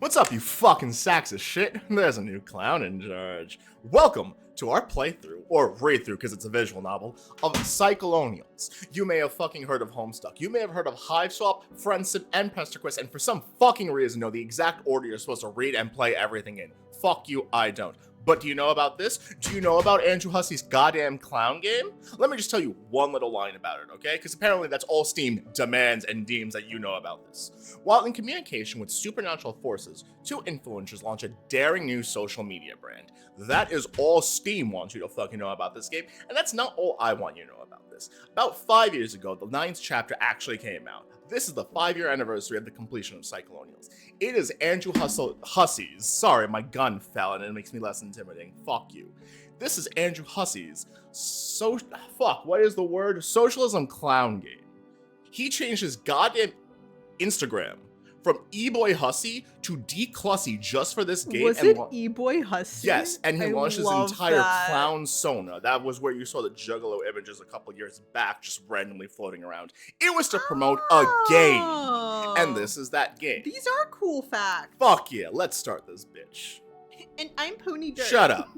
What's up, you fucking sacks of shit? There's a new clown in charge. Welcome to our playthrough, or read-through because it's a visual novel, of Psycholonials. You may have fucking heard of Homestuck. You may have heard of Hive Swap, Friendship, and Pesterquist, and for some fucking reason know the exact order you're supposed to read and play everything in. Fuck you, I don't. But do you know about this? Do you know about Andrew Hussie's goddamn clown game? Let me just tell you one little line about it, okay? Because apparently that's all Steam demands and deems that you know about this. While in communication with supernatural forces, two influencers launch a daring new social media brand. That is all Steam wants you to fucking know about this game, and that's not all I want you to know about this. About 5 years ago, the 9th chapter actually came out. This is the 5-year anniversary of the completion of Psycholonials. It is Andrew Hussie's. Sorry, my gun fell and it makes me less intimidating. Fuck you. This is Andrew Hussie's what is the word? Socialism clown game. He changed his goddamn Instagram from eBoy Hussie to D-Clussy just for this game. Was it eBoy Hussie? Yes, and he launched his entire that. clownsona. That was where you saw the Juggalo images a couple years back just randomly floating around. It was to promote a game. And this is that game. These are cool facts. Fuck yeah, let's start this bitch. And I'm Pony Dirt. Shut up.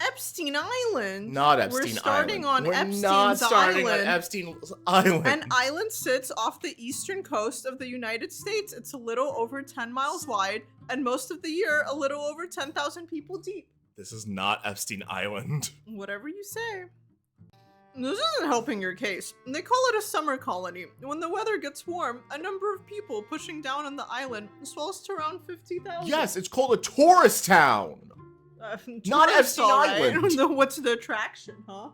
Epstein Island. Not Epstein Island. We're starting on Epstein's not starting Island. on Epstein's Island. An island sits off the eastern coast of the United States. It's a little over 10 miles wide, and most of the year, a little over 10,000 people deep. This is not Epstein Island. Whatever you say. This isn't helping your case. They call it a summer colony. When the weather gets warm, a number of people pushing down on the island swells to around 50,000. Yes, it's called a tourist town. Not Epstein Island. What's the attraction, huh?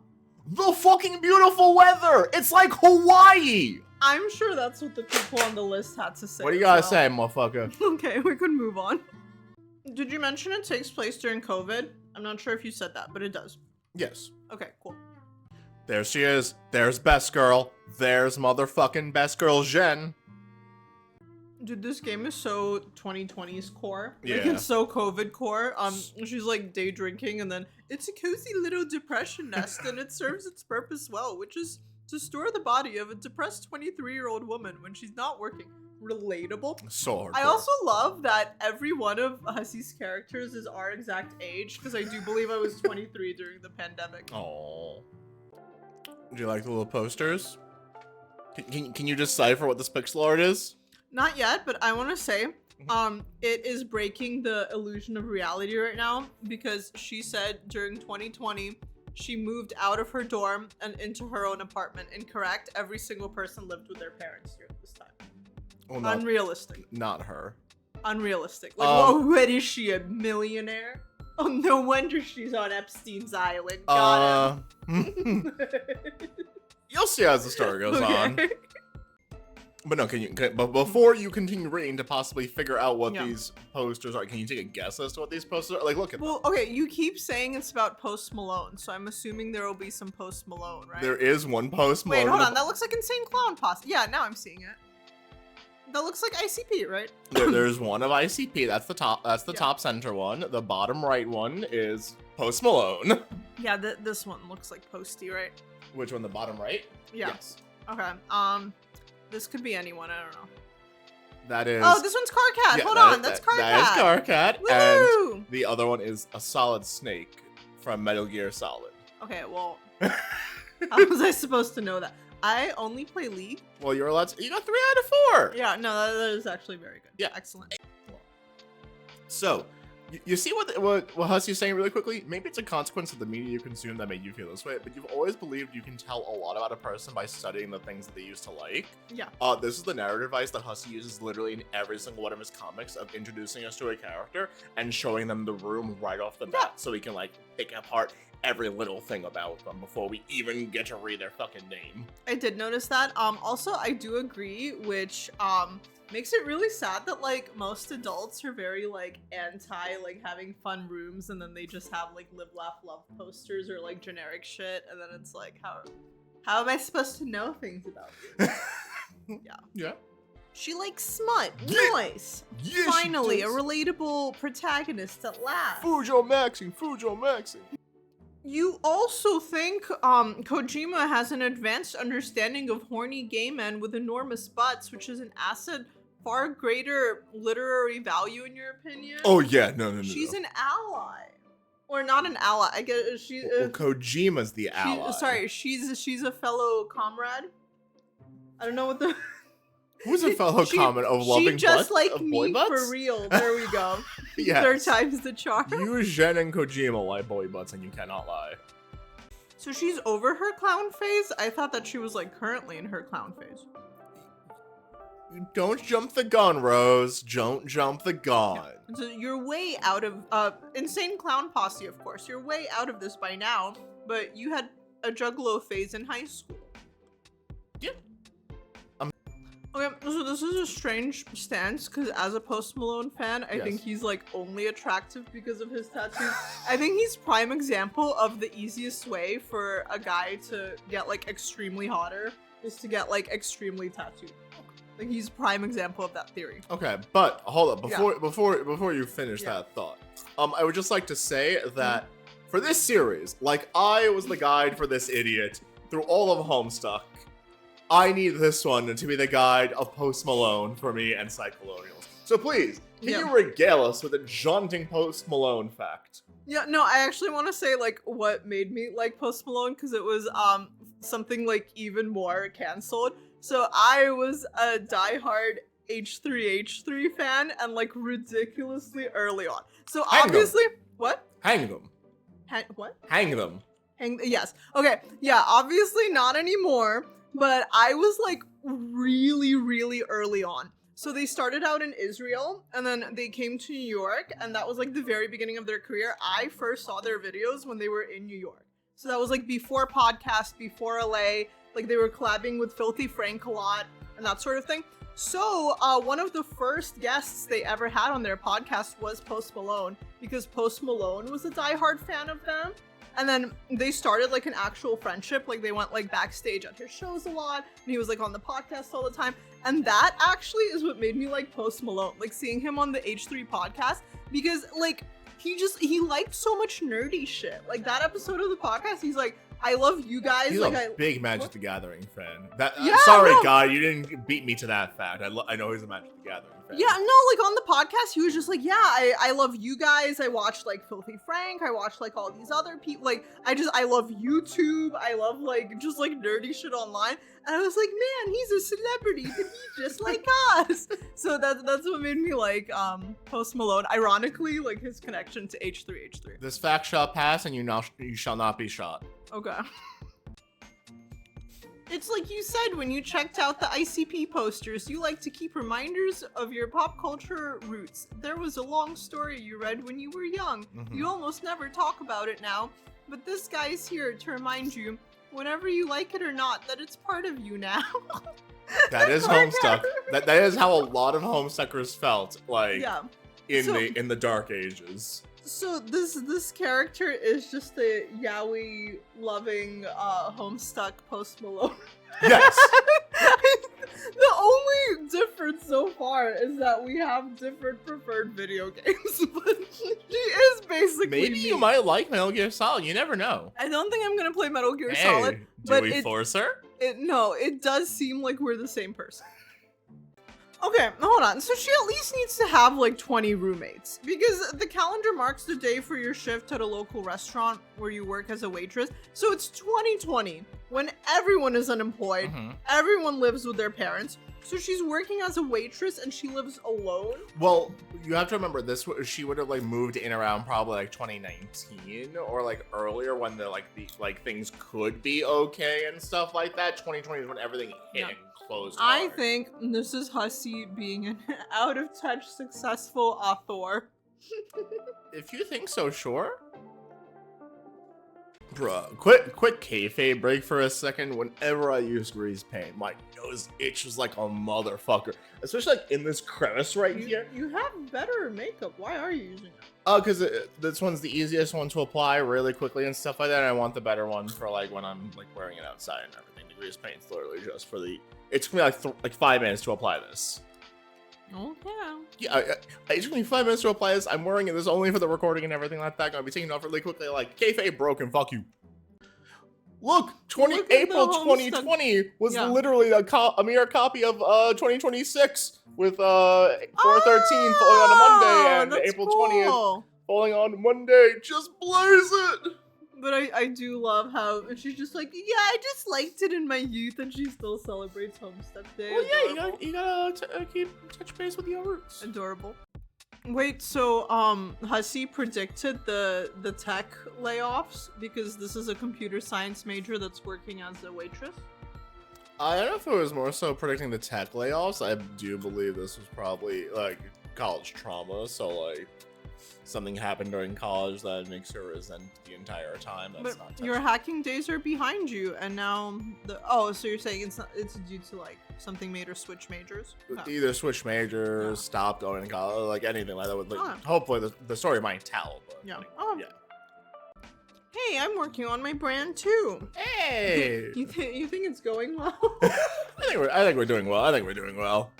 The fucking beautiful weather. It's like Hawaii. I'm sure that's what the people on the list had to say. What do you gotta say, motherfucker? Okay, we could move on. Did you mention it takes place during COVID? I'm not sure if you said that, but it does. Yes. Okay, cool. There she is. There's Best Girl. There's motherfucking Best Girl Jen. Dude, this game is so 2020's core. Yeah. Like, it's so COVID core. She's like day drinking, and then it's a cozy little depression nest, and it serves its purpose well, which is to store the body of a depressed 23-year-old woman when she's not working. Relatable. So hardcore. I also love that every one of Hussie's characters is our exact age, because I do believe I was 23 during the pandemic. Aww. Do you like the little posters? Can you decipher what this pixel art is? Not yet, but I want to say, it is breaking the illusion of reality right now, because she said during 2020, she moved out of her dorm and into her own apartment. Incorrect. Every single person lived with their parents during this time. Well, unrealistic. Not her. Unrealistic. Like, what is she, a millionaire? Oh, no wonder she's on Epstein's Island. Got him. You'll see as the story goes on. But no, but before you continue reading to possibly figure out what these posters are, can you take a guess as to what these posters are? Like, look at them. Well, okay, you keep saying it's about Post Malone, so I'm assuming there will be some Post Malone, right? There is one Post Malone. Wait, hold on, that looks like Insane Clown Posse. Yeah, now I'm seeing it. That looks like ICP, right? There's one of ICP. That's the top. That's the top center one. The bottom right one is Post Malone. Yeah, this one looks like Posty, right? Which one? The bottom right? Yeah. Yes. Okay. This could be anyone. I don't know. That is. Oh, this one's Carcat. Yeah, Hold on, that's Carcat. That is Carcat. Woo! And the other one is a Solid Snake from Metal Gear Solid. Okay, well, how was I supposed to know that? I only play League. Well, you're allowed to. You got 3 out of 4. Yeah, no, that is actually very good. Yeah, excellent. So, you see what Hussie's saying really quickly? Maybe it's a consequence of the media you consume that made you feel this way, but you've always believed you can tell a lot about a person by studying the things that they used to like. Yeah. This is the narrative device that Hussie uses literally in every single one of his comics of introducing us to a character and showing them the room right off the bat so we can, like, pick apart every little thing about them before we even get to read their fucking name. I did notice that. Also, I do agree, which, makes it really sad that, like, most adults are very, like, anti, like, having fun rooms, and then they just have, like, live, laugh, love posters or, like, generic shit, and then it's like, how am I supposed to know things about you? Yeah. She likes smut. Yeah. Nice. Yeah, finally, a relatable protagonist at last. Fujo Maxing. You also think Kojima has an advanced understanding of horny gay men with enormous butts, which is an acid far greater literary value in your opinion. Oh yeah, no. She's an ally. Or not an ally. I guess she. Well, Kojima's the ally. Sorry, she's a fellow comrade. I don't know what the. Who's a fellow comrade of loving She just butts? like of me boy butts? for real. There we go. Yes. Third time's the charm. You, Jen, and Kojima like boy butts, and you cannot lie. So she's over her clown phase? I thought that she was like currently in her clown phase. Don't jump the gun, Rose. Don't jump the gun. So you're way out of insane clown posse, of course. You're way out of this by now, but you had a juggalo phase in high school. Yeah. Okay, so this is a strange stance because as a Post Malone fan, I Yes. think he's like only attractive because of his tattoos. I think he's prime example of the easiest way for a guy to get like extremely hotter is to get like extremely tattooed. Like he's prime example of that theory. Okay, but hold up before you finish that thought. I would just like to say that for this series, like I was the guide for this idiot through all of Homestuck. I need this one to be the guide of Post Malone for me and Psycholonials. So please, can you regale us with a jaunting Post Malone fact? Yeah, no, I actually want to say like what made me like Post Malone because it was something like even more canceled. So I was a diehard H3H3 fan and like ridiculously early on. So obviously, what? Hang them. What? Hang them. Yes. Okay. Yeah. Obviously not anymore. But I was like really, really early on. So they started out in Israel and then they came to New York and that was like the very beginning of their career. I first saw their videos when they were in New York. So that was like before podcast, before LA, like they were collabing with Filthy Frank a lot and that sort of thing. So one of the first guests they ever had on their podcast was Post Malone because Post Malone was a diehard fan of them. And then they started like an actual friendship. Like they went like backstage at his shows a lot and he was like on the podcast all the time. And that actually is what made me like Post Malone, like seeing him on the H3 podcast because like he liked so much nerdy shit. Like that episode of the podcast, he's like, I love you guys. He's like a big Magic the Gathering fan. No. Guy, you didn't beat me to that fact. I know he's a Magic the Gathering fan. Yeah, no, like on the podcast, he was just like, yeah, I love you guys. I watched like Filthy Frank. I watched like all these other people. Like, I love YouTube. I love like just like nerdy shit online. And I was like, man, he's a celebrity, but he's just like us. So that's what made me like Post Malone. Ironically, like his connection to H3H3. This fact shall pass, and you shall not be shot. Okay. It's like you said when you checked out the ICP posters, you like to keep reminders of your pop culture roots. There was a long story you read when you were young. Mm-hmm. You almost never talk about it now, but this guy's here to remind you, whenever you like it or not, that it's part of you now. That is Homestuck. That is how a lot of Homestuckers felt like in the dark ages. So this character is just a yaoi loving Homestuck Post Malone. Yes. The only difference so far is that we have different preferred video games, but she is basically Maybe me. you might like Metal Gear Solid. You never know. I don't think I'm gonna play Metal Gear Solid, but do we force her? No, it does seem like we're the same person. Okay, hold on. So she at least needs to have like 20 roommates because the calendar marks the day for your shift at a local restaurant where you work as a waitress. So it's 2020 when everyone is unemployed. Mm-hmm. Everyone lives with their parents. So she's working as a waitress and she lives alone. Well, you have to remember she would have like moved in around probably like 2019 or like earlier when the things could be okay and stuff like that. 2020 is when everything hit and closed. I hard. think this is Hussie being an out of touch successful author. If you think so, sure. Bruh, quick kayfabe break for a second. Whenever I use grease paint, my nose itches like a motherfucker. Especially like in this crevice right here. You have better makeup. Why are you using it? Because this one's the easiest one to apply really quickly and stuff like that. And I want the better one for like when I'm like wearing it outside and everything. The grease paint's literally just for the. It's gonna be like 5 minutes to apply this. Okay. Yeah, it took me 5 minutes to apply this. I'm wearing this only for the recording and everything like that. Gonna be taking it off really quickly. Like kayfabe broken. Fuck you. Look, Look at April the Homestuck. 2020 was Yeah. literally a mere copy of 2026 with 4/13 falling on a Monday and that's April 20th cool. falling on Monday. Just blaze it! But I do love how she's just like, yeah, I just liked it in my youth, and she still celebrates Homestuck Day. Well, yeah, Adorable. you gotta keep touch base with your roots. Adorable. Wait, so Hussie predicted the tech layoffs because this is a computer science major that's working as a waitress. I don't know if it was more so predicting the tech layoffs. I do believe this was probably like college trauma. So like something happened during college that makes her resent the entire time. That's But not your hacking days are behind you, and now so you're saying it's due to like something made her switch majors? Oh. Either switch majors, Oh. stop going to college, like anything like that. Would like, Oh. hopefully the story might tell. But Yeah. like, Oh. yeah. Hey, I'm working on my brand too. Hey. You think it's going well? I think we're doing well. I think we're doing well.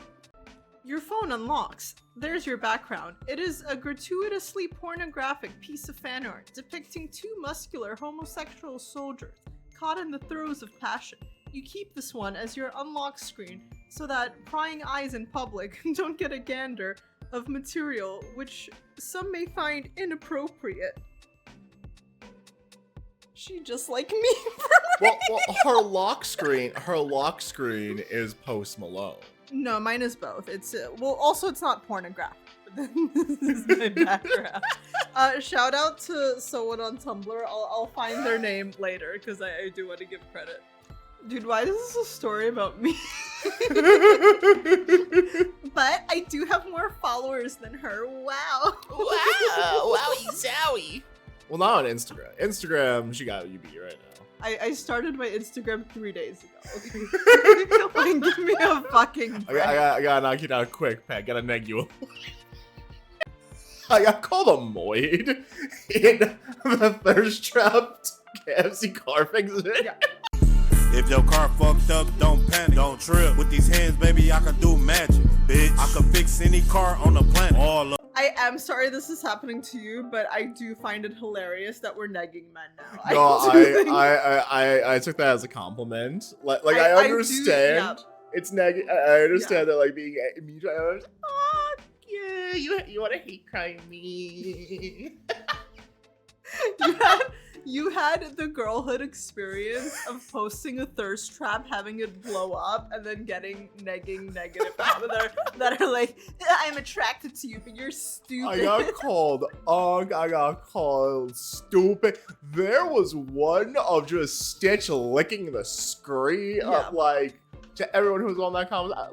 Your phone unlocks. There's your background. It is a gratuitously pornographic piece of fan art depicting two muscular homosexual soldiers caught in the throes of passion. You keep this one as your unlock screen so that prying eyes in public don't get a gander of material which some may find inappropriate. She just like me. Well, her lock screen is Post Malone. No, mine is both. It's also it's not pornographic. But this is my background. Shout out to someone on Tumblr. I'll find their name later because I do want to give credit. Dude, why is this a story about me? But I do have more followers than her. Wow. Wow, wowie zowie. Well, not on Instagram. Instagram, she got you beat right now. I started my Instagram 3 days ago. Okay? Like, give me a fucking break. I gotta knock you down quick, Pat. Gotta neg you. I got called a moid in the thirst trapped KFC car fix. Yeah. If your car fucked up, don't panic, don't trip. With these hands, baby, I can do magic, bitch. I can fix any car on the planet. All up. I am sorry this is happening to you, but I do find it hilarious that we're negging men now. No, do think- I took that as a compliment. Like I understand. Do, It's neg. I understand that like being me. Oh yeah, you want to hate crime me? You had the girlhood experience of posting a thirst trap, having it blow up, and then getting negative comments that are like, I'm attracted to you, but you're stupid. I got called ugh. I got called stupid. There was one of just Stitch licking the screen up like to everyone who's on that comment. I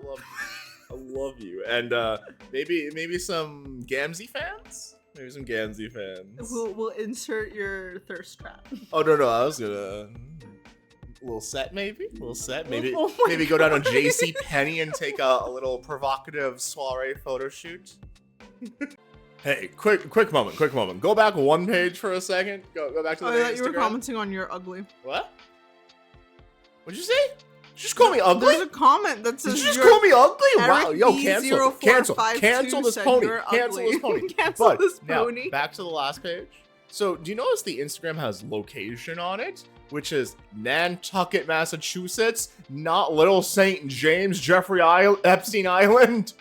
love you. And maybe some Gamzee fans. Maybe some Gamzee fans. We'll insert your thirst trap. Oh no, I was gonna a little set maybe. Maybe Oh my maybe go down to God. JC Penney and take a little provocative soiree photo shoot. Hey, quick moment. Go back one page for a second. Go back to the I thought you were Instagram. commenting on your ugly. What? What'd you say? Did you just call me ugly? There's a comment that says Did you just you're- call me ugly? Wow, Eric yo, B. cancel this said pony. you're Cancel ugly. this pony. Cancel But this now, pony. back to the last page. So, do you notice the Instagram has location on it, which is Nantucket, Massachusetts, not Little St. James, Epstein Island?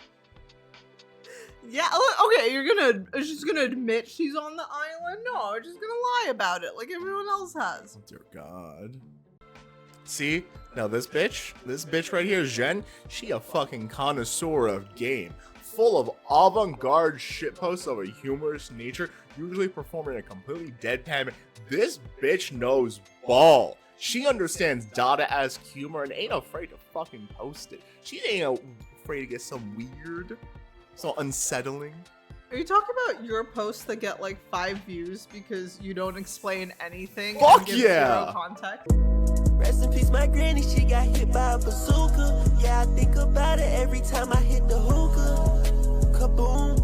Yeah, okay, she's gonna admit she's on the island? No, she's gonna lie about it like everyone else has. Oh, dear God. See? Now this bitch right here, Jen, she a fucking connoisseur of game. Full of avant-garde shitposts of a humorous nature, usually performing in a completely deadpan. This bitch knows ball. She understands Dada-esque humor and ain't afraid to fucking post it. She ain't afraid to get some weird, so unsettling. Are you talking about your posts that get like 5 views because you don't explain anything? Fuck and give yeah! Zero context? Rest in peace, my granny, she got hit by a bazooka. Yeah, I think about it every time I hit the hookah. Kaboom,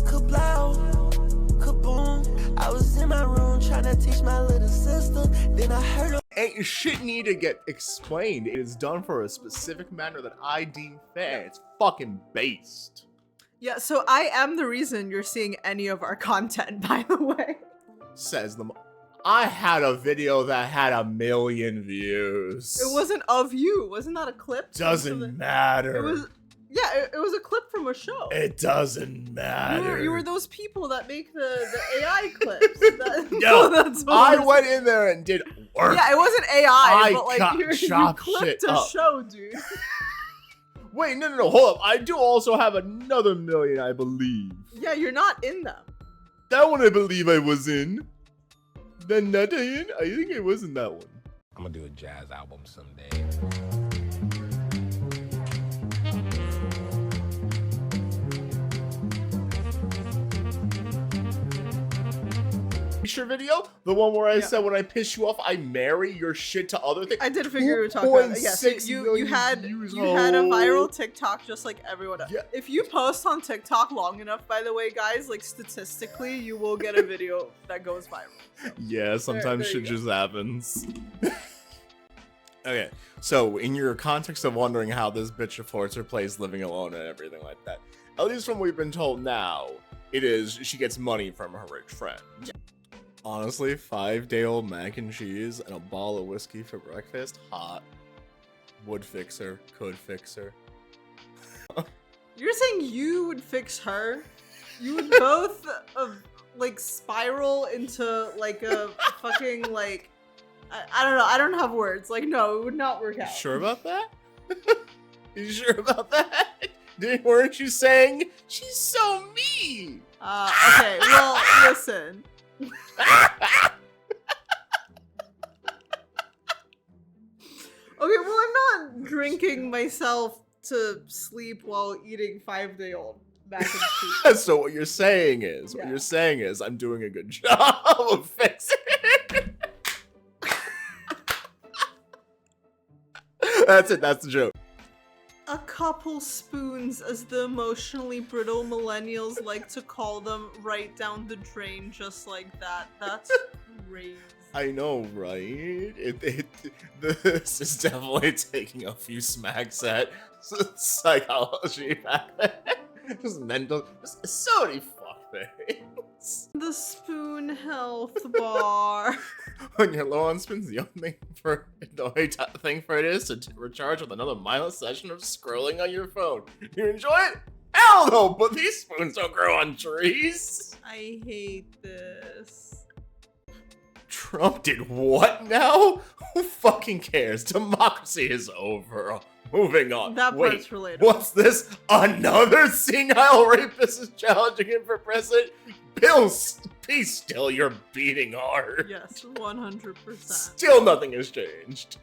kablow, kaboom. I was in my room trying to teach my little sister. Then I heard Ain't shit need to get explained. It is done for a specific manner that I deem fair. It's fucking based. Yeah, so I am the reason you're seeing any of our content, by the way. Says them. I had a video that had 1 million views. It wasn't of you. Wasn't that a clip? Doesn't matter. It was. Yeah, it was a clip from a show. It doesn't matter. You were those people that make the AI clips. No, that's what I went in there and did work. Yeah, it wasn't AI, but like you shit clipped a up. show, dude. Wait, no, hold up. I do also have another 1 million, I believe. Yeah, you're not in them. That one I believe I was in. Then that in? I think I was in that one. I'm gonna do a jazz album someday. Picture video? The one where I said when I piss you off, I marry your shit to other things? I did figure you were talking about it. Yeah, so 2.6 you million had views. you had a viral TikTok just like everyone else. Yeah. If you post on TikTok long enough, by the way, guys, like statistically, you will get a video that goes viral. Yeah, sometimes there shit you go. just happens. Okay, so in your context of wondering how this bitch affords her place living alone and everything like that, at least from what we've been told now, it is she gets money from her rich friend. Yeah. Honestly, 5-day-old mac and cheese and a bottle of whiskey for breakfast, hot. Would fix her, could fix her. You're saying you would fix her? You would both like spiral into like a fucking like I don't know. I don't have words. Like no, it would not work out. Sure about that? You sure about that? Weren't you saying she's so mean? Okay. Well, listen. Okay, well, I'm not drinking myself to sleep while eating 5-day-old mac and cheese. So what you're saying is, I'm doing a good job of fixing it. That's it, that's the joke. A couple spoons, as the emotionally brittle millennials like to call them, right down the drain just like that. That's crazy. I know, right? This is definitely taking a few smacks at psychology back then. Just mental, just so many fuck things. The spoon health bar. When you're low on spoons, the only thing for it is to recharge with another mindless session of scrolling on your phone. You enjoy it? Hell no, but these spoons don't grow on trees. I hate this. Trump did what now? Who fucking cares? Democracy is over. Moving on. That Wait, part's relatable. what's this? Another senile rapist is challenging him for president? Bill, be still, you're beating hard. Yes, 100%. Still nothing has changed.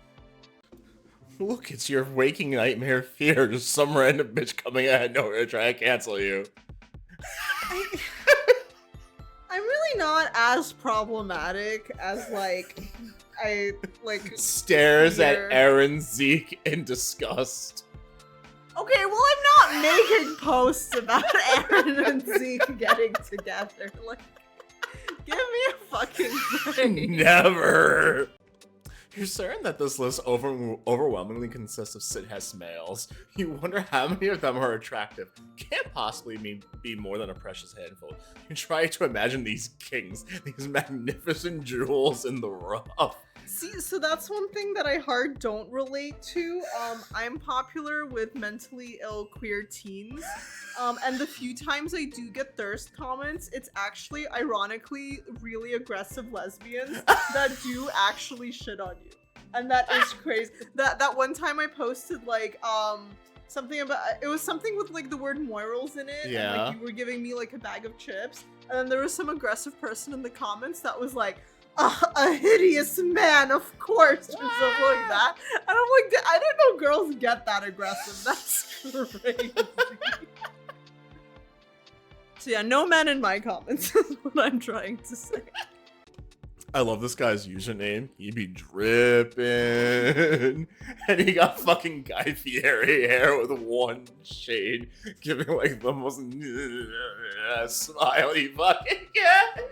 Look, it's your waking nightmare fear. Just some random bitch coming out of nowhere to try to cancel you. I'm really not as problematic as like I like Stares fear. at Aaron Zeke in disgust. Okay, well I'm not making posts about Aaron and Zeke getting together. Like, give me a fucking break. Never. You're certain that this list overwhelmingly consists of Sid-Hess males. You wonder how many of them are attractive. Can't possibly be more than a precious handful. You try to imagine these kings, these magnificent jewels in the rough. See, so that's one thing that I don't relate to. I'm popular with mentally ill queer teens. And the few times I do get thirst comments, it's actually, ironically, really aggressive lesbians that do actually shit on you. And that is crazy. That one time I posted, like, something about, it was something with, like, the word morals in it. Yeah. And, like, you were giving me, like, a bag of chips. And then there was some aggressive person in the comments that was like, a hideous man, of course, or something like that. And I'm like, I didn't know girls get that aggressive. That's crazy. So yeah, no men in my comments is what I'm trying to say. I love this guy's username. He be dripping. And he got fucking Guy Fieri hair with one shade, giving like the most smiley fucking head.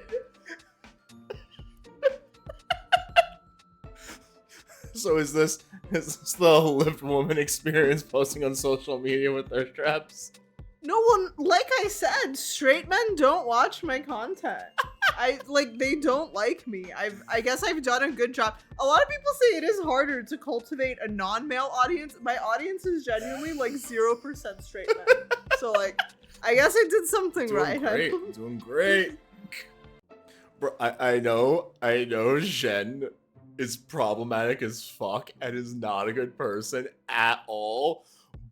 So is this the lived woman experience posting on social media with their traps? No one, like I said, straight men don't watch my content. They don't like me. I guess I've done a good job. A lot of people say it is harder to cultivate a non-male audience. My audience is genuinely like 0% straight men. So like, I guess I did something right. Doing great. Bro, I know Zhen is problematic as fuck and is not a good person at all.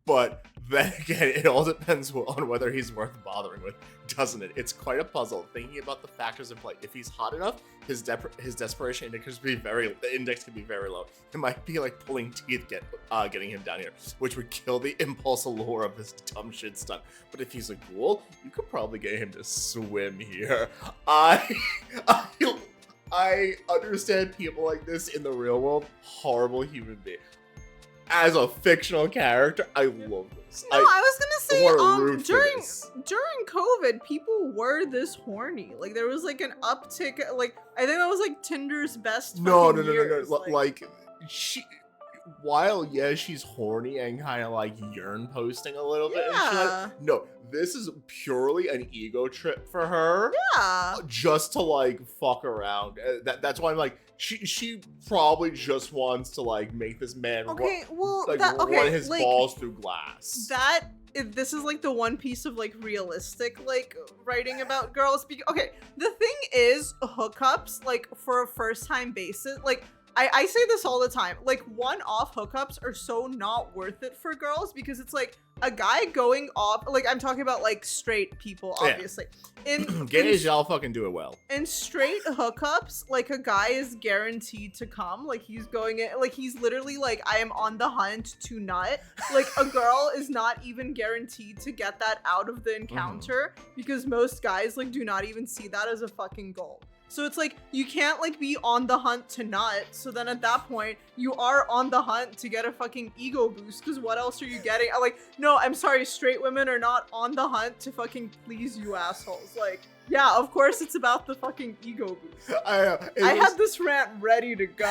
But then again, it all depends on whether he's worth bothering with, doesn't it? It's quite a puzzle thinking about the factors in play. If he's hot enough, his desperation index could be very low. It might be like pulling teeth getting him down here, which would kill the impulse allure of this dumb shit stunt. But if he's a ghoul, you could probably get him to swim here. I understand people like this in the real world. Horrible human being. As a fictional character, I love this. No, I was gonna say, during COVID, people were this horny. Like there was like an uptick. Like I think that was like Tinder's best. No. Years. Like she, while she's horny and kind of like yearn posting a little bit. Yeah. And shit. No, this is purely an ego trip for her. Yeah. Just to like fuck around. That's why I'm like. She probably just wants to like make this man run his balls through glass. This is like the one piece of like realistic like writing about girls. Okay, the thing is hookups like for a first time basis, like I say this all the time, like one-off hookups are so not worth it for girls because it's like a guy going off, like I'm talking about like straight people, obviously. Gays, y'all fucking do it well. In straight hookups, like a guy is guaranteed to come, like he's going in, like he's literally like, I am on the hunt to nut. Like a girl is not even guaranteed to get that out of the encounter because most guys like do not even see that as a fucking goal. So it's like, you can't like be on the hunt to nut. So then at that point, you are on the hunt to get a fucking ego boost. Because what else are you getting? Like, no, I'm sorry, straight women are not on the hunt to fucking please you assholes. Like, yeah, of course it's about the fucking ego boost. I had this rant ready to go.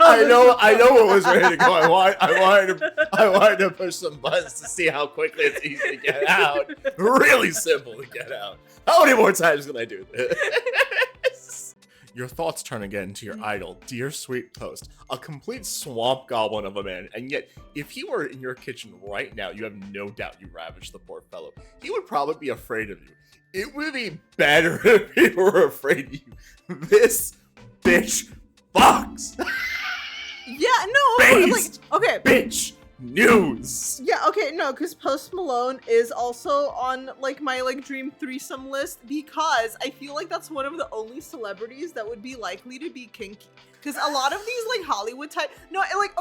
I know what was ready to go. I wanted to push some buttons to see how quickly it's easy to get out. Really simple to get out. How many more times can I do this? Your thoughts turn again to your idol, dear sweet Post, a complete swamp goblin of a man, and yet, if he were in your kitchen right now, you have no doubt you ravaged the poor fellow. He would probably be afraid of you. It would be better if people were afraid of you. This bitch fucks. Yeah, no, like, okay. Bitch news. Yeah, okay, no, because Post Malone is also on like my like dream threesome list because I feel like that's one of the only celebrities that would be likely to be kinky. Because a lot of these like Hollywood type,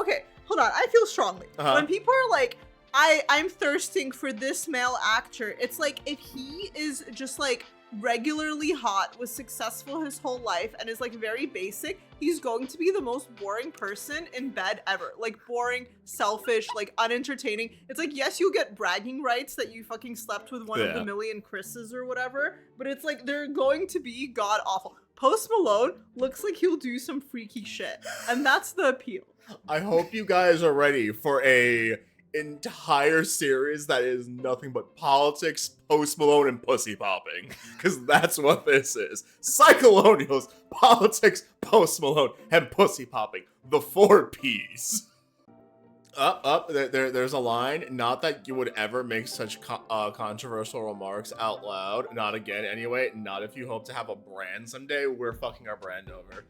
okay, hold on, I feel strongly. When people are like, I'm thirsting for this male actor, it's like if he is just like regularly hot, was successful his whole life, and is like very basic, he's going to be the most boring person in bed ever. Like boring, selfish, like unentertaining. It's like, yes, you'll get bragging rights that you fucking slept with one of the million Chris's or whatever, but it's like they're going to be god awful. Post Malone looks like he'll do some freaky shit, and that's the appeal. I hope you guys are ready for a entire series that is nothing but politics, Post Malone, and pussy popping, because that's what this is. Psycholonials, politics, Post Malone, and pussy popping. The 4 Ps. There's a line. Not that you would ever make such controversial remarks out loud. Not again, anyway. Not if you hope to have a brand someday. We're fucking our brand over.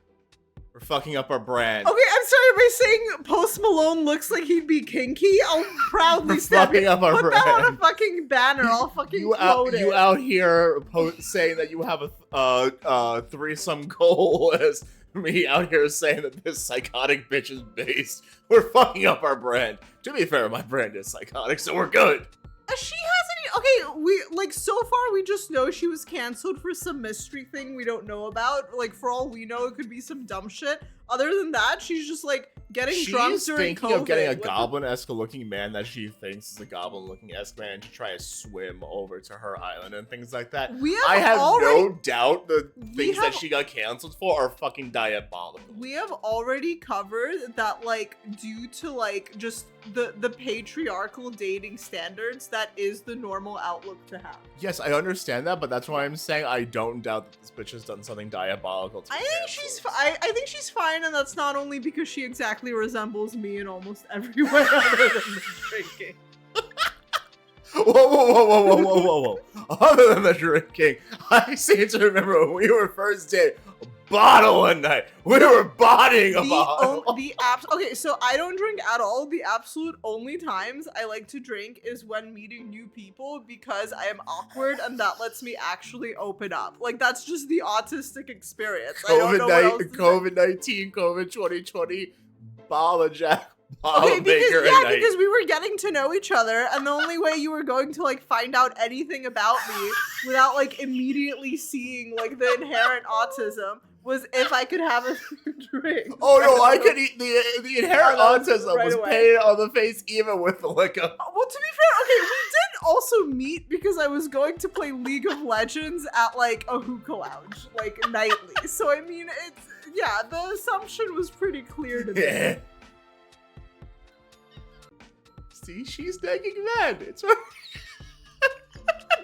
We're fucking up our brand. Okay, I'm sorry, by saying Post Malone looks like he'd be kinky, I'll proudly stand fucking up our put brand. that on a fucking banner. I'll fucking quote it. You out here saying that you have a threesome goal as me out here saying that this psychotic bitch is based. We're fucking up our brand. To be fair, my brand is psychotic, so we're good. She hasn't. Okay, we like so far we just know she was canceled for some mystery thing we don't know about. Like for all we know, it could be some dumb shit. Other than that, she's just like getting drunk during COVID. She's thinking of getting a goblin-esque looking man that she thinks is a goblin-looking-esque man to try to swim over to her island and things like that. I have no doubt the things that she got canceled for are fucking diabolical. We have already covered that, like, due to like just the patriarchal dating standards that is the normal normal outlook to have. Yes, I understand that, but that's why I'm saying I don't doubt that this bitch has done something diabolical to I me. think I think she's fine, and that's not only because she exactly resembles me in almost every way other than the drinking. Whoa. Other than the drinking, I seem to remember when we were first dating, a bottle a night. We were bodying a bottle. Okay, so I don't drink at all. The absolute only times I like to drink is when meeting new people because I am awkward and that lets me actually open up. Like, that's just the autistic experience. COVID-19, COVID 2020, bottle of Jack. Okay, because we were getting to know each other, and the only way you were going to like find out anything about me without like immediately seeing like the inherent autism was if I could have a drink. Oh no, I could eat the inherent autism was painted on the face even with the liquor. Well, to be fair, okay, we did also meet because I was going to play League of Legends at like a hookah lounge, like nightly. So I mean, the assumption was pretty clear to me. Yeah. See, she's nagging men. It's right.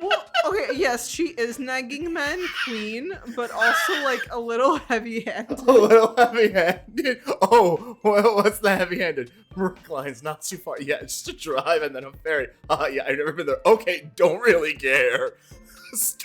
Well, okay, yes, she is nagging men queen, but also like a little heavy-handed. A little heavy-handed. Oh, well, what's the heavy-handed? Brookline's not too far. Yeah, just a drive and then a ferry. Yeah, I've never been there. Okay, don't really care.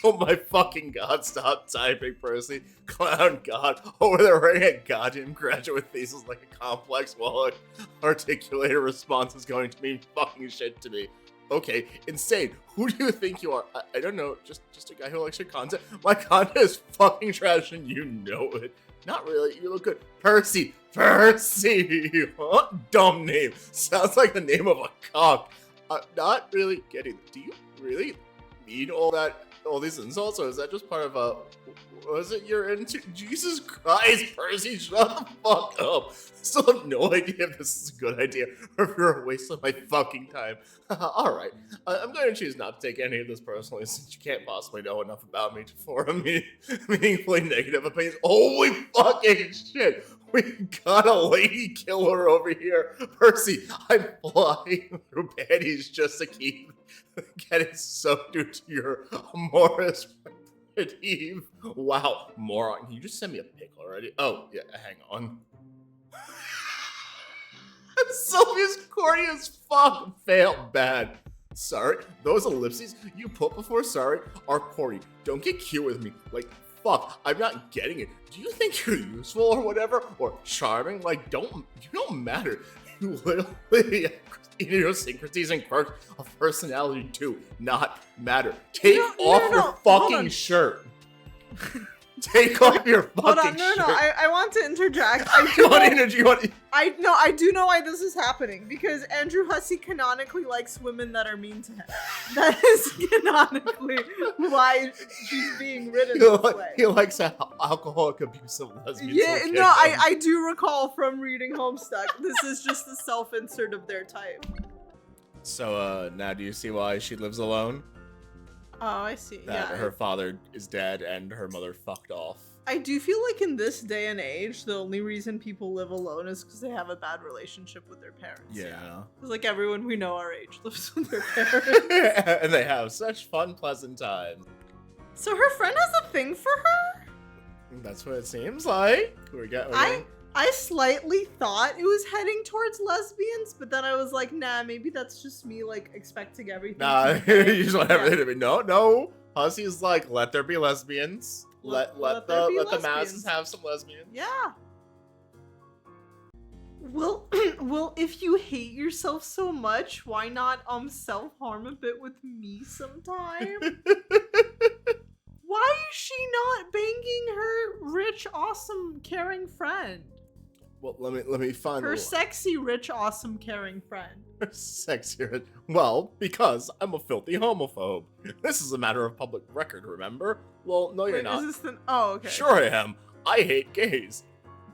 Oh my fucking god, stop typing, Percy. Clown god. Over there writing a goddamn graduate thesis like a complex, well-articulated response is going to mean fucking shit to me. Okay, insane. Who do you think you are? I don't know, just a guy who likes your content. My content is fucking trash and you know it. Not really, you look good. Percy! What dumb name. Sounds like the name of a cock. Not really getting it. Do you really need all these insults, or is that just part of a... Was it you're into? Jesus Christ, Percy, shut the fuck up. Still have no idea if this is a good idea or if you're a waste of my fucking time. Alright, I'm going to choose not to take any of this personally since you can't possibly know enough about me to form a meaningfully negative opinions. Holy fucking shit! We got a lady killer over here. Percy, I'm flying through panties just to keep getting sucked into your amorous Eve. Wow, moron. Can you just send me a pic already? Oh, yeah, hang on. Sylvia's corny as fuck. Failed bad. Sorry, those ellipses you put before sorry are corny. Don't get cute with me. Like, fuck, I'm not getting it. Do you think you're useful or whatever? Or charming? Like, you don't matter. You literally idiosyncrasies and quirks of personality do not matter. Take off your fucking shirt. Take off your fucking shirt. I want to interject. I do know why this is happening, because Andrew Hussie canonically likes women that are mean to him. That is canonically why she's being written this way. He likes alcoholic, abusive lesbians. Yeah, no, I do recall from reading Homestuck. This is just the self-insert of their type. So, now do you see why she lives alone? Oh, I see. That her father is dead and her mother fucked off. I do feel like in this day and age, the only reason people live alone is because they have a bad relationship with their parents. Yeah. Because like everyone we know our age lives with their parents. And they have such fun, pleasant times. So her friend has a thing for her? That's what it seems like. I slightly thought it was heading towards lesbians, but then I was like, nah, maybe that's just me like expecting everything. Nah, you just want everything to be no. Hussie's like, let there be lesbians. Let the masses have some lesbians. Yeah. Well, if you hate yourself so much, why not self-harm a bit with me sometime? Why is she not banging her rich, awesome, caring friend? Well, let me find her sexy, rich, awesome, caring friend. Her sexy, rich. Well, because I'm a filthy homophobe. This is a matter of public record, remember? Well, no, you're not. Is this oh, okay. Sure I am. I hate gays.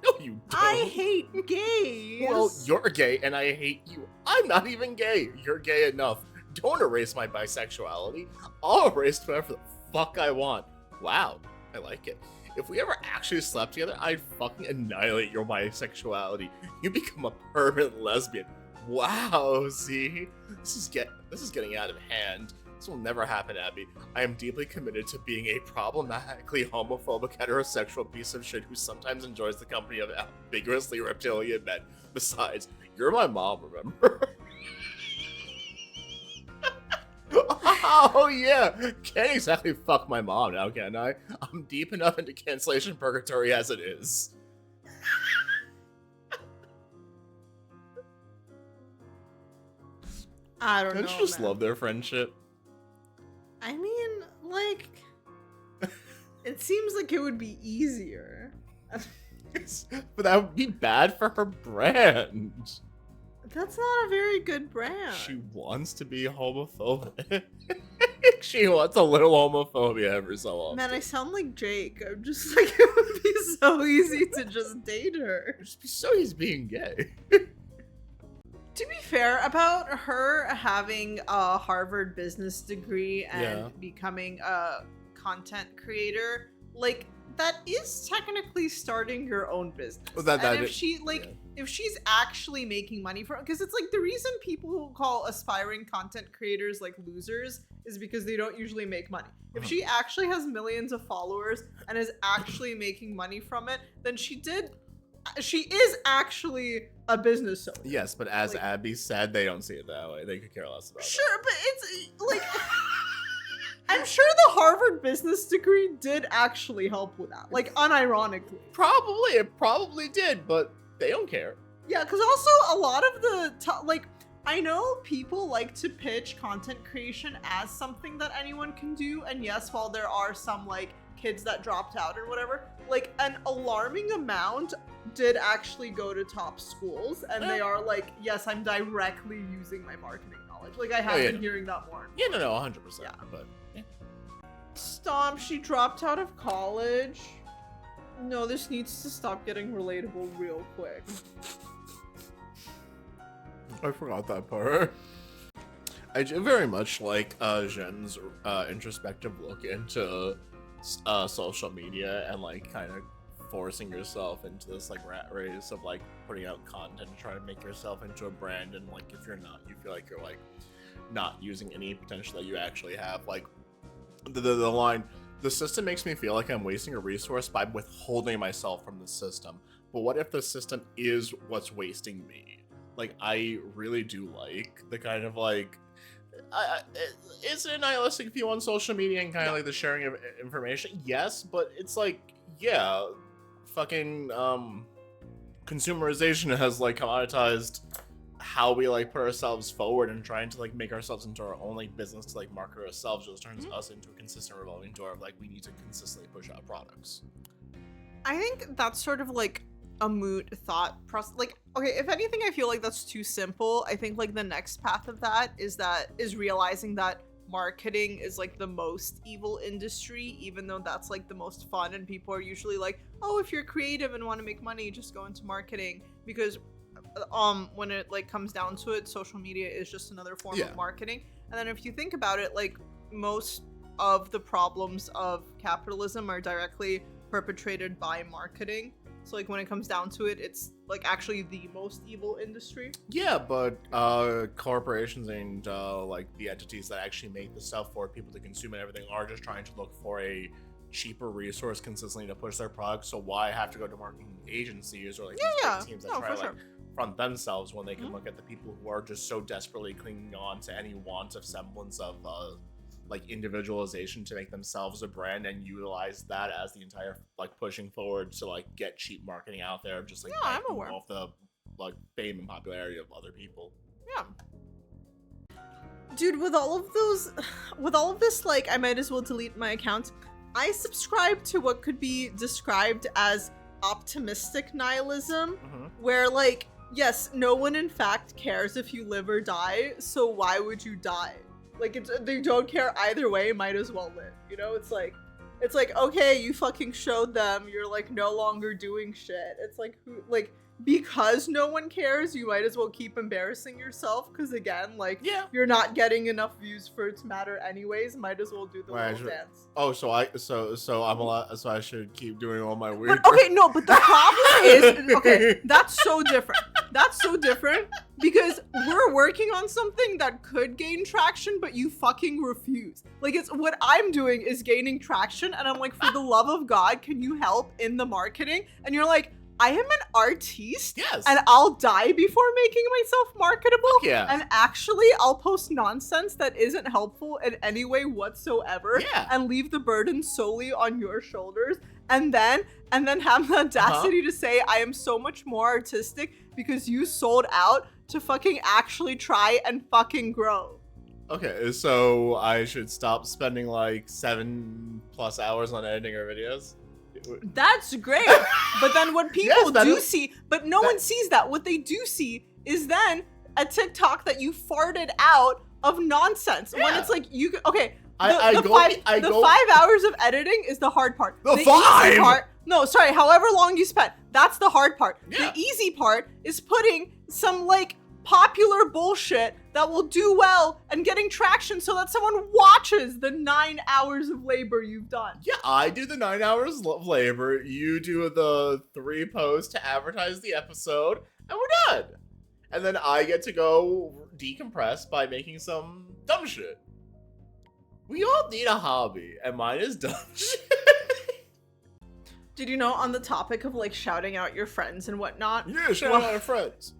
No, you don't. I hate gays. Well, you're gay, and I hate you. I'm not even gay. You're gay enough. Don't erase my bisexuality. I'll erase whatever the fuck I want. Wow, I like it. If we ever actually slept together, I'd fucking annihilate your bisexuality. You become a permanent lesbian. Wow, see? This is getting out of hand. This will never happen, Abby. I am deeply committed to being a problematically homophobic heterosexual piece of shit who sometimes enjoys the company of ambiguously reptilian men. Besides, you're my mom, remember? Oh yeah, can't exactly fuck my mom now, can I? I'm deep enough into cancellation purgatory as it is. I don't know. Don't you just man. love their friendship? I mean, like, it seems like it would be easier. But that would be bad for her brand. That's not a very good brand. She wants to be homophobic. She wants a little homophobia every so often. Man, I sound like Jake. I'm just like, it would be so easy to just date her. It'd just be so easy being gay. To be fair, about her having a Harvard business degree and becoming a content creator, like, that is technically starting your own business. Well, and if she, like, if she's actually making money from, because it's like the reason people call aspiring content creators like losers is because they don't usually make money. If she actually has millions of followers and is actually making money from it, then she is actually a business owner. Yes, but as like, Abby said, they don't see it that way. They could care less about it. Sure, but it's like I'm sure the Harvard business degree did actually help with that, like unironically. Probably, it probably did, but they don't care. Yeah, because also a lot of the like, I know people like to pitch content creation as something that anyone can do, and yes, while there are some like kids that dropped out or whatever, like an alarming amount did actually go to top schools, and they are like, yes, I'm directly using my marketing knowledge. Like I have been hearing that more. Yeah, no, 100%. Yeah. But yeah. Stop, she dropped out of college. No, this needs to stop getting relatable real quick. I forgot that part. I do very much like Jen's introspective look into social media and like kind of forcing yourself into this like rat race of like putting out content to try to make yourself into a brand, and like if you're not, you feel like you're like not using any potential that you actually have. Like the line, the system makes me feel like I'm wasting a resource by withholding myself from the system. But what if the system is what's wasting me? Like, I really do like the kind of like, is it a nihilistic view on social media and kind of like the sharing of information? Yes, but it's like, yeah, fucking consumerization has like commoditized how we like put ourselves forward, and trying to like make ourselves into our own like business to like market ourselves just turns us into a consistent revolving door of like we need to consistently push out products. I think that's sort of like a moot thought process. Like, okay, if anything, I feel like that's too simple. I think like the next path of that is realizing that marketing is like the most evil industry, even though that's like the most fun, and people are usually like, oh, if you're creative and want to make money, just go into marketing, because when it like comes down to it, social media is just another form of marketing. And then if you think about it, like most of the problems of capitalism are directly perpetrated by marketing. So like when it comes down to it, it's like actually the most evil industry. Yeah, but corporations and like the entities that actually make the stuff for people to consume and everything are just trying to look for a cheaper resource consistently to push their product. So why have to go to marketing agencies or like these big teams that try to like front themselves when they can look at the people who are just so desperately clinging on to any want of semblance of like individualization to make themselves a brand, and utilize that as the entire like pushing forward to like get cheap marketing out there of just like I'm aware off the like fame and popularity of other people. Yeah. Dude, with all of this, like, I might as well delete my account. I subscribe to what could be described as optimistic nihilism, where like, yes, no one in fact cares if you live or die, so why would you die? Like, they don't care either way, might as well live, you know? It's like, okay, you fucking showed them, you're like no longer doing shit. It's like, who, like, because no one cares, you might as well keep embarrassing yourself, because again, like, you're not getting enough views for it to matter anyways, might as well do the little dance. Oh, so I'm allowed, so I should keep doing all my weird. But okay, no, but the problem is, okay, that's so different. That's so different because we're working on something that could gain traction, but you fucking refuse. Like, it's what I'm doing is gaining traction, and I'm like, for the love of God, can you help in the marketing? And you're like, I am an artiste, Yes. and I'll die before making myself marketable. Yeah. And actually, I'll post nonsense that isn't helpful in any way whatsoever, Yeah. and leave the burden solely on your shoulders. And then have the audacity to say I am so much more artistic because you sold out to fucking actually try and fucking grow. Okay, so I should stop spending like 7+ hours on editing our videos? That's great. But then what people Yes, that do is- see, but no one sees that. What they do see is then a TikTok that you farted out of nonsense. When Yeah. it's like, okay, I the go- 5 hours of editing is the hard part. The easy 5? part, no, sorry, however long you spent, that's the hard part. Yeah. The easy part is putting some like popular bullshit that will do well and getting traction so that someone watches the 9 hours of labor you've done. Yeah, I do the 9 hours of labor, you do the 3 posts to advertise the episode, and we're done. And then I get to go decompress by making some dumb shit. We all need a hobby, and mine is dumb shit. Did you know, on the topic of like shouting out your friends and whatnot? Yeah, shout out our friends.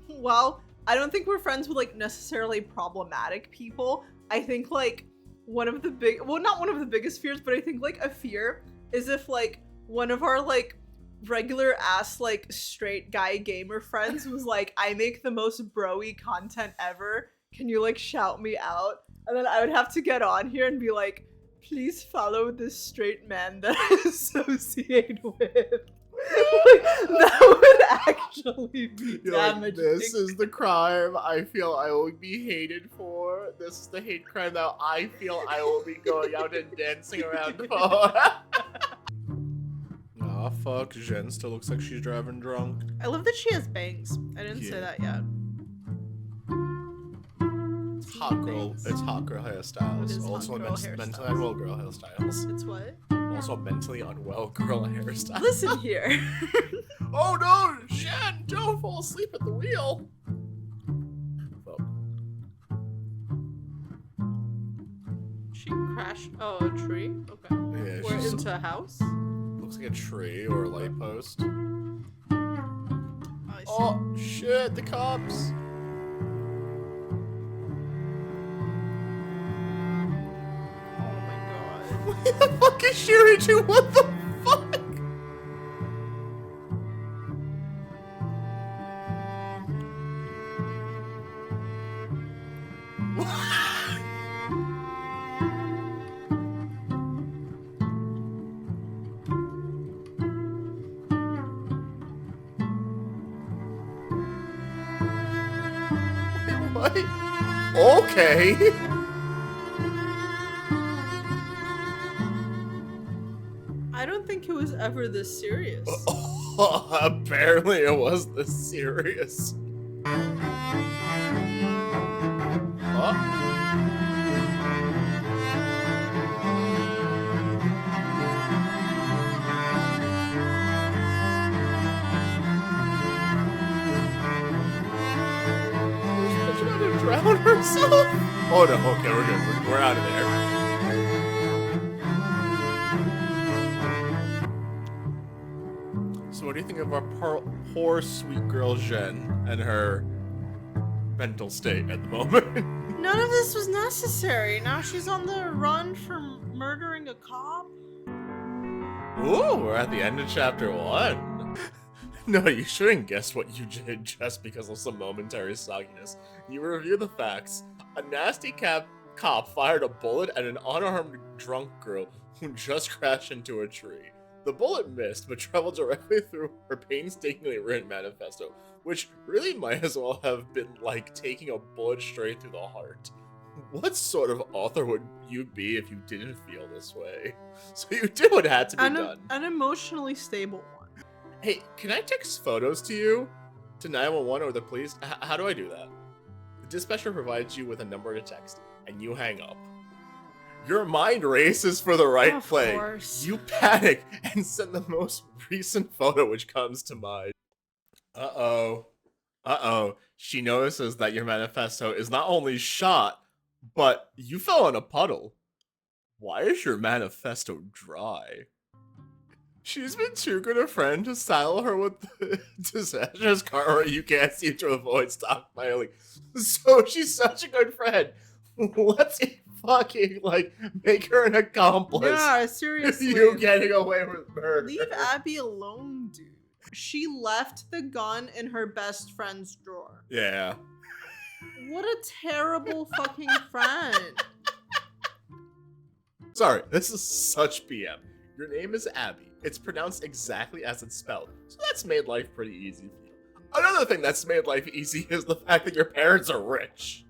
Well, I don't think we're friends with like necessarily problematic people. I think like one of the not one of the biggest fears, but I think like a fear is if like one of our like regular ass like straight guy gamer friends was like, I make the most bro-y content ever. Can you like shout me out? And then I would have to get on here and be like, please follow this straight man that I associate with. Like, that would actually be You're like, damaging. this is the crime I feel I will be hated for. This is the hate crime that I feel I will be going out and dancing around for. Aw, fuck. Jen still looks like she's driving drunk. I love that she has bangs. I didn't Yeah. say that yet. It's hot girl. Thanks. It's hot girl hairstyles. It is hot Also girl mentally hairstyles. unwell girl hairstyles. It's what? Also mentally unwell girl hairstyles. Listen here. Oh no, Jen! Don't fall asleep at the wheel. Oh. She crashed. Oh, a tree? Okay. Yeah, We're she's into a house? looks like a tree or a light post. I see. Oh shit! The cops. Oh my god. What the fuck is Sherry doing? What the fuck? What? Okay. I don't think it was ever this serious. Apparently it was this serious. Huh? She's trying to drown herself? Oh no, okay, we're good. We're out of there. So what do you think of our poor sweet girl Jen and her mental state at the moment? None of this was necessary. Now she's on the run for murdering a cop. Ooh, we're at the end of chapter 1. No, you shouldn't guess what you did just because of some momentary sogginess. You review the facts. A nasty cop fired a bullet at an unarmed drunk girl who just crashed into a tree. The bullet missed, but traveled directly through her painstakingly written manifesto, which really might as well have been like taking a bullet straight through the heart. What sort of author would you be if you didn't feel this way? So you did what had to be done. An emotionally stable one. Hey, can I text photos to you? To 911 or the police? How do I do that? The dispatcher provides you with a number to text, and you hang up. Your mind races for the right Of play. course. You panic and send the most recent photo which comes to mind. Uh-oh. Uh-oh. She notices that your manifesto is not only shot, but you fell in a puddle. Why is your manifesto dry? She's been too good a friend to saddle her with the disastrous karma you can't seem to avoid stockpiling. So she's such a good friend. Let's fucking, like, make her an accomplice. Yeah, seriously. You getting away with murder. Leave Abby alone, dude. She left the gun in her best friend's drawer. Yeah. What a terrible fucking friend. Sorry, this is such BM. Your name is Abby. It's pronounced exactly as it's spelled, so that's made life pretty easy for you. Another thing that's made life easy is the fact that your parents are rich.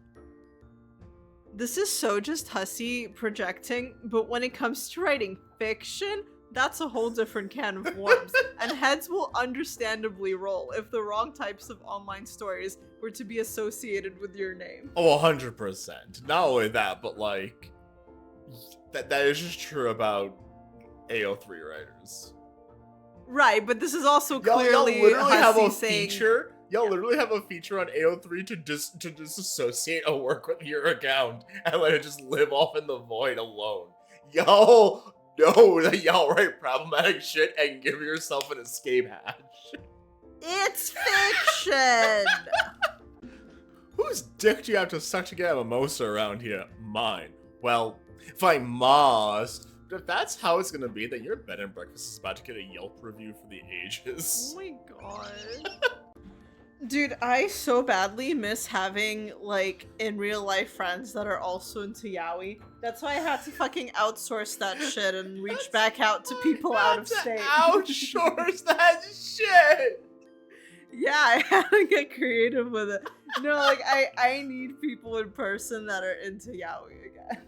This is so just Hussie projecting, but when it comes to writing fiction, that's a whole different can of worms. And heads will understandably roll if the wrong types of online stories were to be associated with your name. Oh, 100%. Not only that, but like, that is just true about AO3 writers. Right, but this is also Y'all clearly literally have a Hussie saying... feature. Y'all literally have a feature on AO3 to disassociate a work with your account and let it just live off in the void alone. Y'all know that y'all write problematic shit and give yourself an escape hatch. It's fiction! Whose dick do you have to suck to get a mimosa around here? Mine. Well, if I must, if that's how it's gonna be, then your bed and breakfast is about to get a Yelp review for the ages. Oh my god. Dude, I so badly miss having, like, in real life friends that are also into yaoi. That's why I had to fucking outsource that shit and reach back out to people out of state. Outsource that shit! Yeah, I had to get creative with it. No, like, I need people in person that are into yaoi again.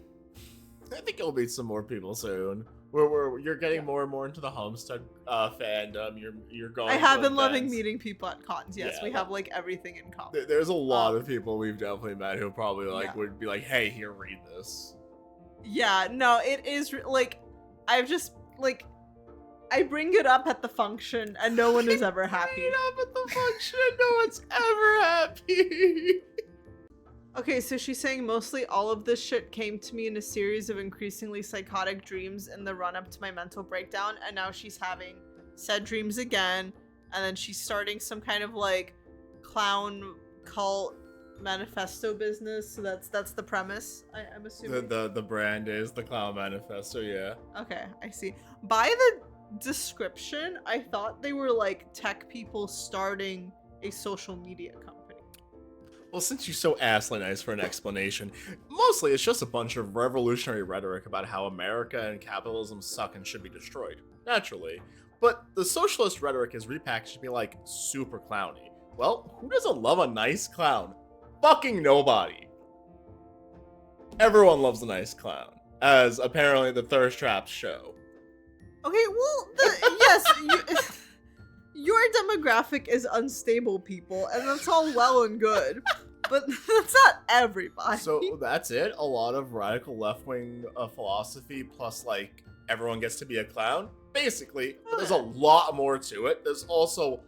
I think you'll meet some more people soon. You're getting more and more into the Homestuck fandom. You're going. I have to been loving events. meeting people at cons. Yes, Yeah, we have like everything in common. There's a lot of people we've definitely met who probably Yeah. would be like, "Hey, here, read this." Yeah, no, it is like, I've just like, I bring it up at the function and no one is ever happy. Bring it up at the function, no one's ever happy. Okay, so she's saying mostly all of this shit came to me in a series of increasingly psychotic dreams in the run-up to my mental breakdown, and now she's having said dreams again, and then she's starting some kind of like clown cult manifesto business. So that's the premise, I'm assuming. The brand is the Clown Manifesto, yeah. Okay, I see. By the description, I thought they were like tech people starting a social media company. Well, since you're so assly nice for an explanation, mostly it's just a bunch of revolutionary rhetoric about how America and capitalism suck and should be destroyed. Naturally. But the socialist rhetoric is repackaged to be like super clowny. Well, who doesn't love a nice clown? Fucking nobody. Everyone loves a nice clown, as apparently the Thirst Traps show. Okay, well, yes, your demographic is unstable people, and that's all well and good, but that's not everybody. So that's it? A lot of radical left-wing philosophy plus, like, everyone gets to be a clown? Basically, but there's a lot more to it. There's also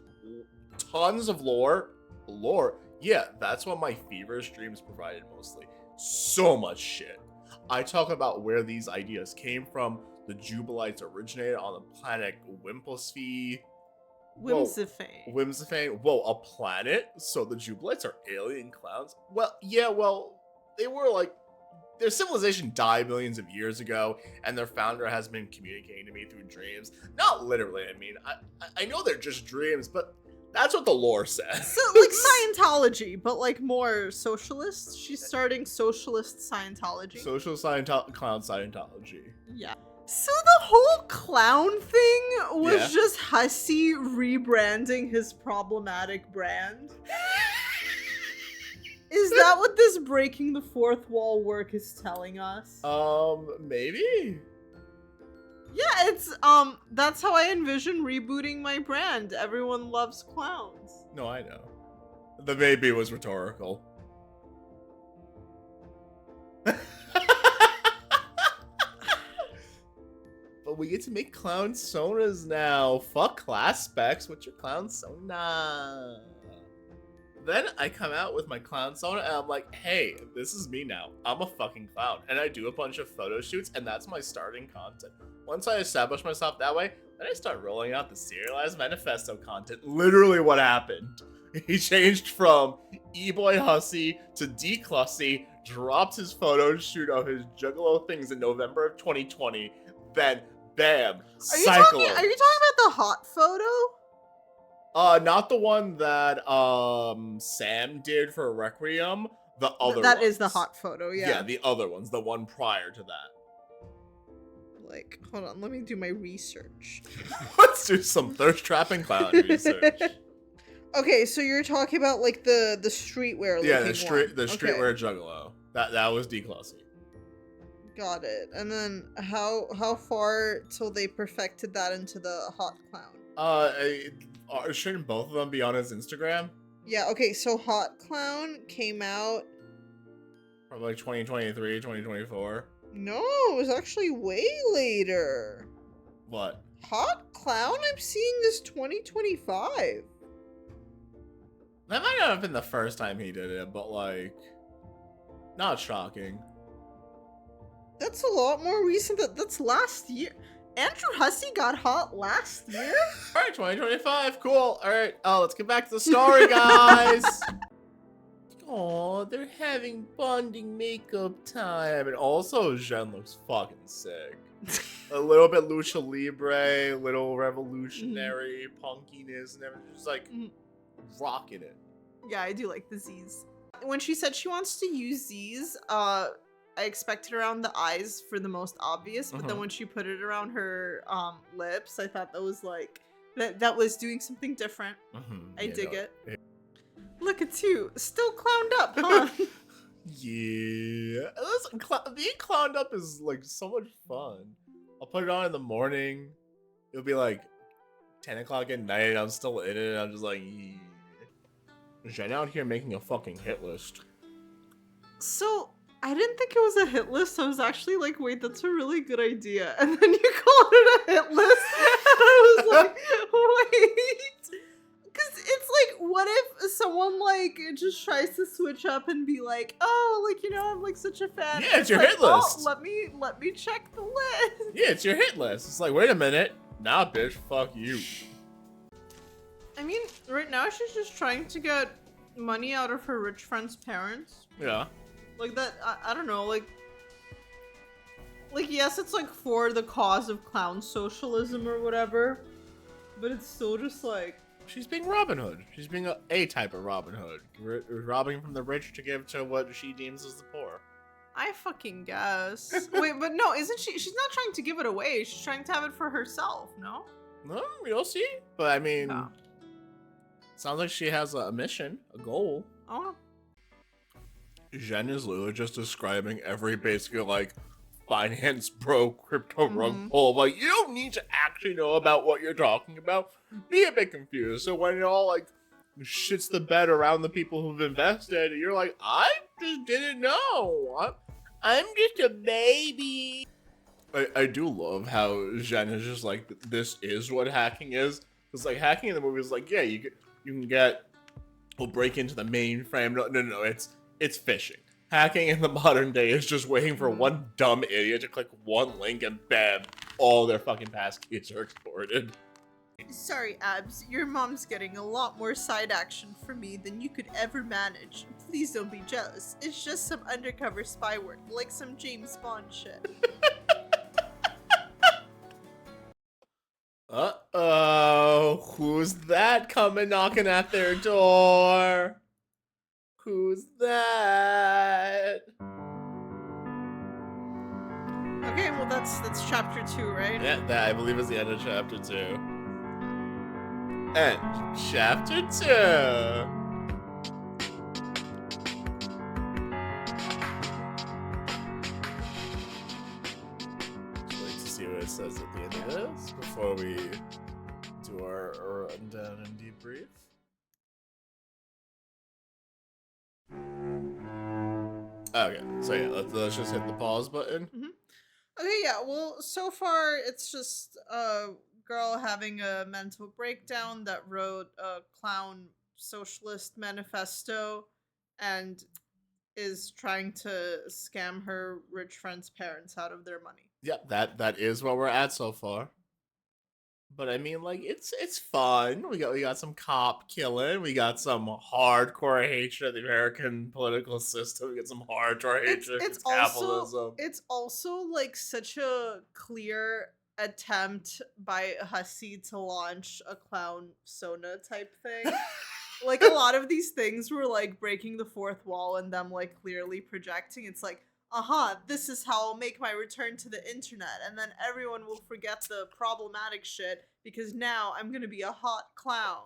tons of lore. Lore? Yeah, that's what my feverish dreams provided mostly. So much shit. I talk about where these ideas came from. The Jubilites originated on the planet Wimplesfee. Whimsifane. Whoa, a planet? So the Jubilites are alien clowns? Well, yeah, well, they were like, their civilization died millions of years ago, and their founder has been communicating to me through dreams. Not literally, I mean, I know they're just dreams, but that's what the lore says. So, like Scientology, but like more socialist? She's starting socialist Scientology. Social clown Scientology. Yeah. So the whole clown thing was Yeah. just Hussie rebranding his problematic brand? Is that what this breaking the fourth wall work is telling us? Maybe? Yeah, it's, that's how I envision rebooting my brand. Everyone loves clowns. No, I know. The maybe was rhetorical. But we get to make clownsonas now. Fuck class specs. What's your clownsona? Then I come out with my clownsona and I'm like, hey, this is me now. I'm a fucking clown. And I do a bunch of photo shoots and that's my starting content. Once I establish myself that way, then I start rolling out the serialized manifesto content. Literally what happened. He changed from E-boy Hussie to D-Clussy, dropped his photo shoot of his Juggalo things in November of 2020, then bam, Are you talking about the hot photo? Not the one that Sam did for Requiem. The other That ones. is the hot photo, yeah. Yeah, the other ones, the one prior to that. Like, hold on, let me do my research. Let's do some thirst trapping clown research. Okay, so you're talking about like the streetwear. Yeah, looking one. the Okay. streetwear Juggalo. That was D-Clussy. Got it. And then how far till they perfected that into the hot clown? Shouldn't both of them be on his Instagram? Yeah, okay, so Hot Clown came out. Probably like 2023, 2024. No, it was actually way later. What? Hot Clown? I'm seeing this 2025. That might not have been the first time he did it, but like, not shocking. That's a lot more recent. That's last year. Andrew Hussie got hot last year? Alright, 2025, cool. Alright, let's get back to the story, guys. Oh, they're having bonding makeup time. And also, Jen looks fucking sick. A little bit lucha libre, little revolutionary punkiness and everything. Just like rocking it. Yeah, I do like the Z's. When she said she wants to use Z's, I expected around the eyes for the most obvious, but then when she put it around her lips, I thought that was like that was doing something different. I dig it. Look at you, still clowned up, huh? Yeah. Listen, being clowned up is like so much fun. I'll put it on in the morning. It'll be like 10 o'clock at night and I'm still in it and I'm just like, yeah. Jen out here making a fucking hit list. So I didn't think it was a hit list. I was actually like, wait, that's a really good idea. And then you called it a hit list. And I was like, wait. Because it's like, what if someone like just tries to switch up and be like, oh, like, you know, I'm like such a fan. Yeah, it's your like, hit list. Oh, let me check the list. Yeah, it's your hit list. It's like, wait a minute. Nah, bitch, fuck you. I mean, right now she's just trying to get money out of her rich friend's parents. Yeah. Like that, I don't know, like yes, it's like for the cause of clown socialism or whatever, but it's still just like... She's being Robin Hood. She's being a type of Robin Hood. Robbing from the rich to give to what she deems as the poor. I fucking guess. Wait, but no, isn't she? She's not trying to give it away. She's trying to have it for herself, no? No, you'll see. But I mean, Oh. sounds like she has a mission, a goal. Oh. Jen is literally just describing every basically like finance bro crypto rug pull. Like, you don't need to actually know about what you're talking about. Be a bit confused. So when it all like shits the bed around the people who've invested, you're like, I just didn't know. I'm just a baby. I do love how Jen is just like, this is what hacking is. Because like hacking in the movie is like, yeah, you can get, we'll break into the mainframe. No, it's phishing. Hacking in the modern day is just waiting for one dumb idiot to click one link and bam, all their fucking passkeys are exported. Sorry, Abs. Your mom's getting a lot more side action from me than you could ever manage. Please don't be jealous. It's just some undercover spy work, like some James Bond shit. Uh-oh. Who's that coming knocking at their door? Who's that? Okay, well that's chapter 2, right? Yeah, that I believe is the end of chapter 2. And chapter 2. Wait to see what it says at the end of this before we do our rundown and debrief. Okay, so yeah, let's just hit the pause button. Okay, yeah, well, so far it's just a girl having a mental breakdown that wrote a clown socialist manifesto and is trying to scam her rich friend's parents out of their money. Yep, that is where we're at so far. But I mean, like, it's fun. We got some cop killing. We got some hardcore hatred of the American political system. We got some hardcore hatred of capitalism. It's also like such a clear attempt by Hussie to launch a clownsona type thing. Like, a lot of these things were like breaking the fourth wall and them like clearly projecting. It's like, this is how I'll make my return to the internet, and then everyone will forget the problematic shit because now I'm gonna be a hot clown.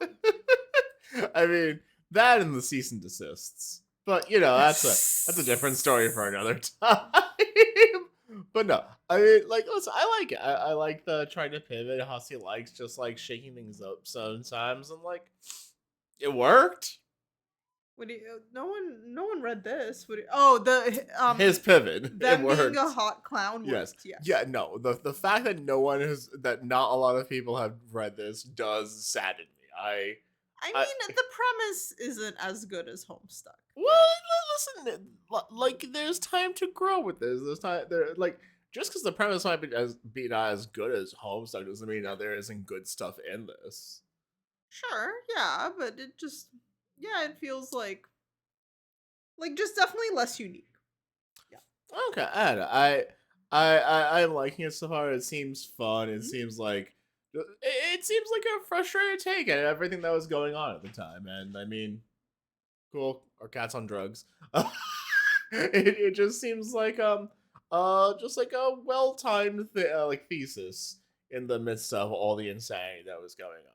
I mean, that and the cease and desists. But you know, that's a different story for another time. But no, I mean, like, listen, I like it. I like the trying to pivot. Hussie likes just like shaking things up sometimes, and like, it worked. What do you? No one read this. What? His pivot. Them It worked. being a hot clown. Yes. Worked, yes. Yeah. No. The fact that not a lot of people have read this does sadden me. I mean, the premise isn't as good as Homestuck. Well, listen. Like, there's time to grow with this. There's time. Like, just because the premise might be not as good as Homestuck doesn't mean that there isn't good stuff in this. Sure. Yeah, but it feels like just definitely less unique. Yeah. Okay, I'm liking it so far. It seems fun. It seems like it seems like a frustrated take at everything that was going on at the time. And I mean, cool. Our cat's on drugs. It just seems like just like a well timed like thesis in the midst of all the insanity that was going on.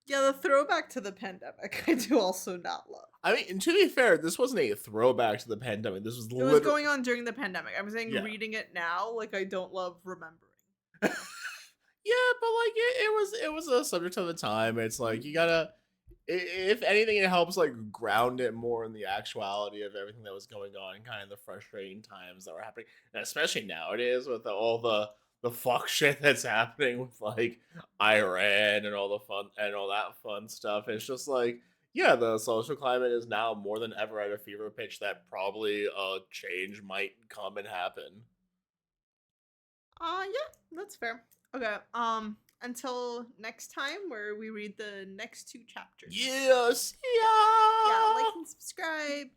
Yeah, the throwback to the pandemic, I do also not love. I mean, and to be fair, this wasn't a throwback to the pandemic. This was It was going on during the pandemic. I'm saying Yeah. reading it now, like, I don't love remembering. Yeah, but like it was a subject of the time. It's like you gotta, if anything, it helps like ground it more in the actuality of everything that was going on and kind of the frustrating times that were happening, and especially nowadays with all the fuck shit that's happening with like Iran and all that fun stuff. It's just like, yeah, the social climate is now more than ever at a fever pitch that probably a change might come and happen. Yeah, that's fair. Okay, until next time where we read the next 2 chapters. Yes, yeah. Yeah, like and subscribe.